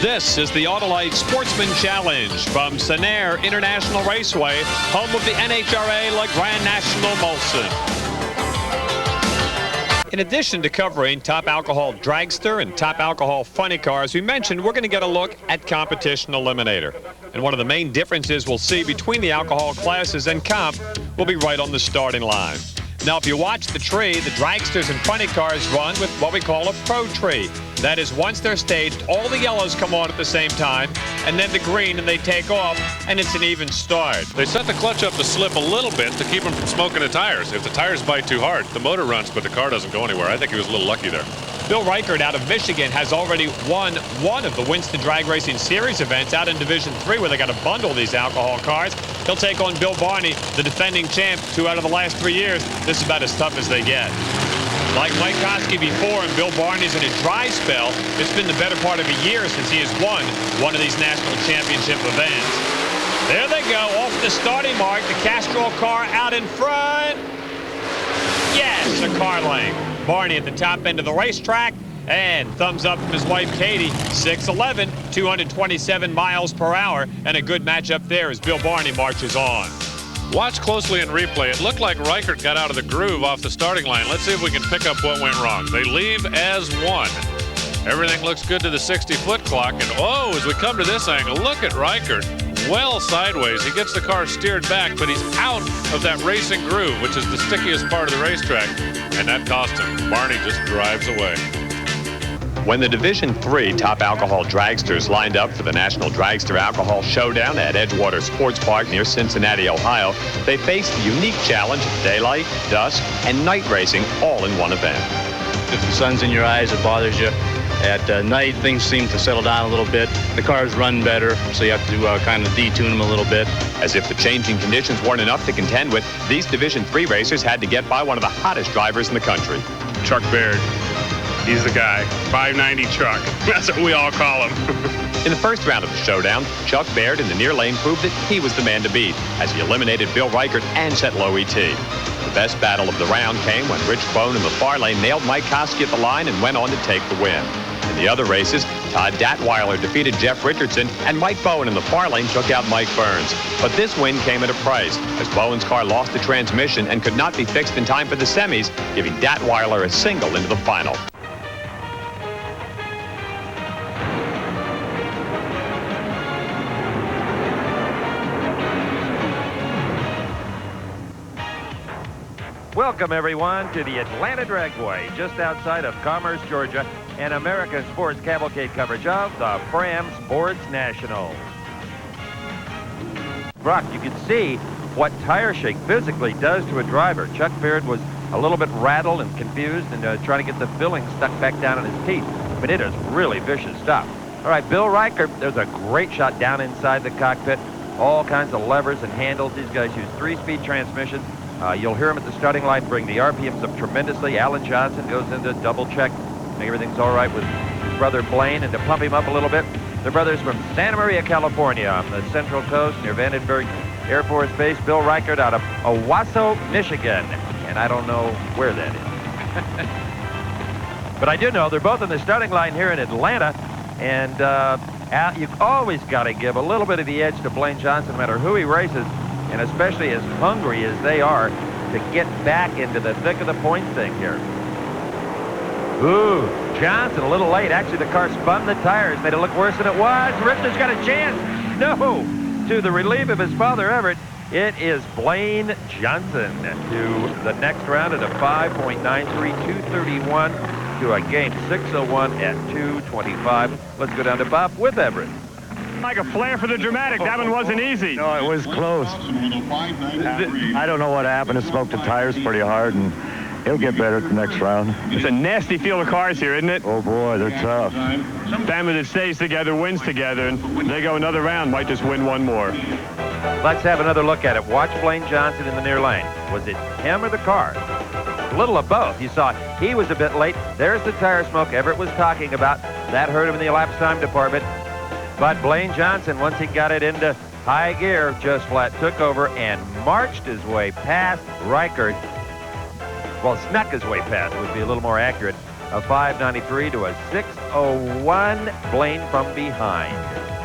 This is the Autolite Sportsman Challenge from Senair International Raceway, home of the NHRA Le Grand National Molson. In addition to covering top alcohol dragster and top alcohol funny cars, we mentioned we're going to get a look at Competition Eliminator. And one of the main differences we'll see between the alcohol classes and comp will be right on the starting line. Now, if you watch the tree, the dragsters and funny cars run with what we call a pro tree. That is, once they're staged, all the yellows come on at the same time, and then the green, and they take off, and it's an even start. They set the clutch up to slip a little bit to keep them from smoking the tires. If the tires bite too hard, the motor runs, but the car doesn't go anywhere. I think he was a little lucky there. Bill Reichert out of Michigan has already won one of the Winston Drag Racing Series events out in Division 3, where they got to bundle these alcohol cars. He'll take on Bill Barney, the defending champ, 2 out of the last 3 years. This is about as tough as they get. Like Mike Koski before and Bill Barney's in a dry spell, it's been the better part of a year since he has won one of these national championship events. There they go, off the starting mark. The Castrol car out in front. Yes, a car lane. Barney at the top end of the racetrack, and thumbs up from his wife Katie. 6'11", 227 miles per hour, and a good matchup there as Bill Barney marches on. Watch closely in replay. It looked like Reichert got out of the groove off the starting line. Let's see if we can pick up what went wrong. They leave as one. Everything looks good to the 60-foot clock, and oh, as we come to this angle, look at Reichert. Well sideways. He gets the car steered back, but he's out of that racing groove, which is the stickiest part of the racetrack, and that cost him. Barney just drives away. When the Division 3 top alcohol dragsters lined up for the National Dragster Alcohol Showdown at Edgewater Sports Park near Cincinnati, Ohio, they faced the unique challenge of daylight, dusk, and night racing all in one event. If the sun's in your eyes, it bothers you. At night, things seem to settle down a little bit. The cars run better, so you have to kind of detune them a little bit. As if the changing conditions weren't enough to contend with, these Division 3 racers had to get by one of the hottest drivers in the country. Chuck Baird. He's the guy. 590 Chuck. That's what we all call him. In the first round of the showdown, Chuck Baird in the near lane proved that he was the man to beat as he eliminated Bill Reichert and set low ET. The best battle of the round came when Rich Bone in the far lane nailed Mike Koski at the line and went on to take the win. In the other races, Todd Datweiler defeated Jeff Richardson, and Mike Bowen in the far lane took out Mike Burns. But this win came at a price, as Bowen's car lost the transmission and could not be fixed in time for the semis, giving Datweiler a single into the final. Welcome, everyone, to the Atlanta Dragway, just outside of Commerce, Georgia, and American Sports Cavalcade coverage of the Fram Sports National. Brock, you can see what tire shake physically does to a driver. Chuck Baird was a little bit rattled and confused and trying to get the filling stuck back down in his teeth. But it is really vicious stuff. All right, Bill Reichert, there's a great shot down inside the cockpit. All kinds of levers and handles. These guys use 3-speed transmissions. You'll hear him at the starting line bring the RPMs up tremendously. Alan Johnson goes into double check, make everything's all right with his brother Blaine, and to pump him up a little bit, the brothers from Santa Maria, California, on the Central Coast near Vandenberg Air Force Base. Bill Reichert out of Owasso, Michigan, and I don't know where that is. But I do know they're both on the starting line here in Atlanta, and you've always got to give a little bit of the edge to Blaine Johnson, no matter who he races, and especially as hungry as they are to get back into the thick of the points thing here. Ooh, Johnson a little late. Actually, the car spun the tires, made it look worse than it was. Richter's got a chance. No! To the relief of his father, Everett, it is Blaine Johnson to the next round at a 5.93, 231 to a game 601 at 225. Let's go down to Bob with Everett. Like a flair for the dramatic. That one wasn't easy. No, it was close. I don't know what happened. It smoked the tires pretty hard, and he'll get better at the next round. It's a nasty field of cars here, isn't it? Oh, boy, they're tough. Family that stays together wins together, and they go another round, might just win one more. Let's have another look at it. Watch Blaine Johnson in the near lane. Was it him or the car? A little of both. You saw he was a bit late. There's the tire smoke Everett was talking about. That hurt him in the elapsed time department. But Blaine Johnson, once he got it into high gear, just flat took over and marched his way past Reichert. Well, snuck his way past would be a little more accurate. a 593 to a 601. Blaine from behind.